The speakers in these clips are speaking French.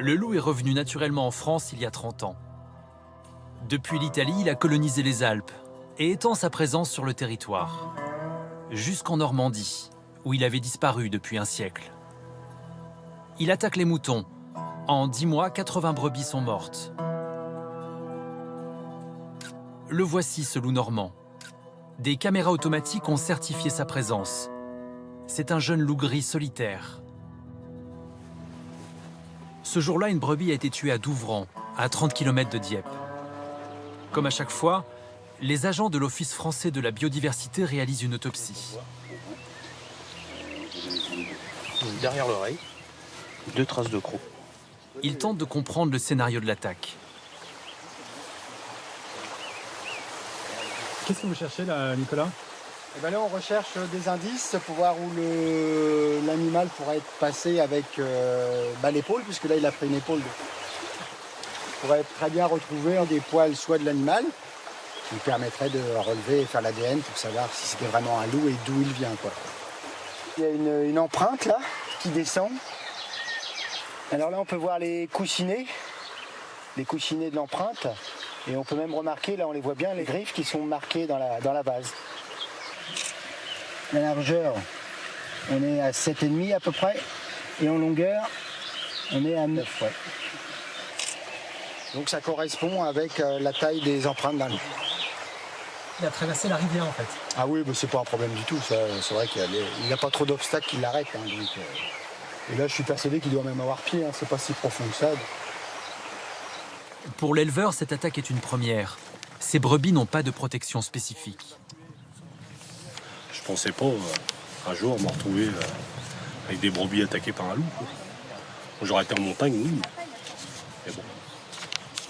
Le loup est revenu naturellement en France il y a 30 ans. Depuis l'Italie, il a colonisé les Alpes et étend sa présence sur le territoire. Jusqu'en Normandie, où il avait disparu depuis un siècle. Il attaque les moutons. En 10 mois, 80 brebis sont mortes. Le voici, ce loup normand. Des caméras automatiques ont certifié sa présence. C'est un jeune loup gris solitaire. Ce jour-là, une brebis a été tuée à Douvran, à 30 km de Dieppe. Comme à chaque fois, les agents de l'Office français de la biodiversité réalisent une autopsie. Derrière l'oreille, 2 traces de crocs. Ils tentent de comprendre le scénario de l'attaque. Qu'est-ce que vous cherchez là, Nicolas? Eh ben là, on recherche des indices pour voir où l'animal pourrait être passé avec l'épaule, puisque là, il a pris une épaule. On pourrait très bien retrouver des poils soit de l'animal, qui permettrait de relever et faire l'ADN pour savoir si c'était vraiment un loup et d'où il vient, quoi. Il y a une empreinte là qui descend. Alors là, on peut voir les coussinets de l'empreinte. Et on peut même remarquer, là on les voit bien, les griffes qui sont marquées dans la base. La largeur, on est à 7,5 à peu près. Et en longueur, on est à 9. Ouais. Donc ça correspond avec la taille des empreintes d'un loup. Il a traversé la rivière en fait. Ah oui, bah, c'est pas un problème du tout. C'est vrai qu'il n'y a pas trop d'obstacles qui l'arrêtent. Et là, je suis persuadé qu'il doit même avoir pied. C'est pas si profond que ça. Pour l'éleveur, cette attaque est une première. Ces brebis n'ont pas de protection spécifique. Je pensais pas un jour me retrouver avec des brebis attaquées par un loup. J'aurais été en montagne, oui. Mais bon.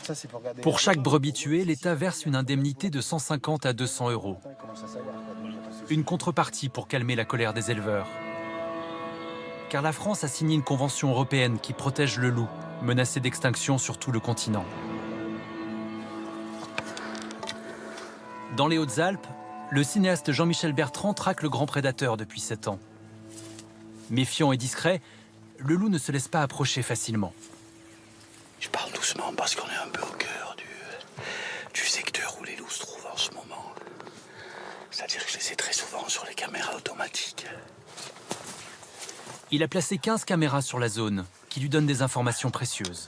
Ça, pour chaque brebis tuée, l'État verse une indemnité de 150 à 200 €. Une contrepartie pour calmer la colère des éleveurs. Car la France a signé une convention européenne qui protège le loup, menacé d'extinction sur tout le continent. Dans les Hautes-Alpes, le cinéaste Jean-Michel Bertrand traque le grand prédateur depuis 7 ans. Méfiant et discret, le loup ne se laisse pas approcher facilement. Je parle doucement parce qu'on est un peu au cœur du secteur où les loups se trouvent en ce moment. C'est-à-dire que je les ai très souvent sur les caméras automatiques. Il a placé 15 caméras sur la zone, qui lui donnent des informations précieuses.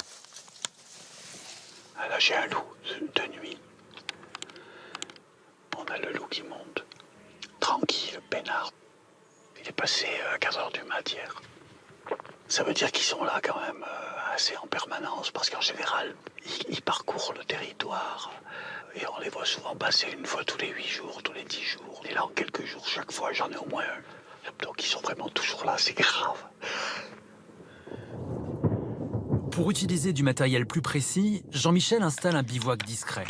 Ah là, j'ai un loup de nuit. On a le loup qui monte. Tranquille, peinard. Il est passé à 4h du mat' hier. Ça veut dire qu'ils sont là quand même assez en permanence, parce qu'en général, ils parcourent le territoire. Et on les voit souvent passer une fois tous les 8 jours, tous les 10 jours. Et là, en quelques jours, chaque fois, j'en ai au moins un. Donc ils sont vraiment toujours là, c'est grave. Pour utiliser du matériel plus précis, Jean-Michel installe un bivouac discret.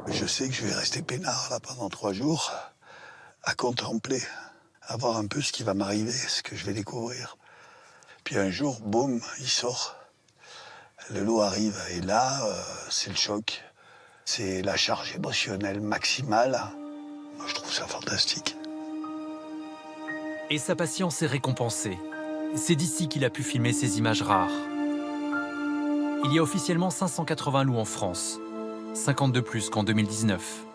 Je sais que je vais rester peinard là pendant 3 jours, à contempler, à voir un peu ce qui va m'arriver, ce que je vais découvrir. Puis un jour, boum, il sort. Le loup arrive et là, c'est le choc. C'est la charge émotionnelle maximale. Moi, je trouve ça fantastique. Et sa patience est récompensée. C'est d'ici qu'il a pu filmer ces images rares. Il y a officiellement 580 loups en France, 50 de plus qu'en 2019.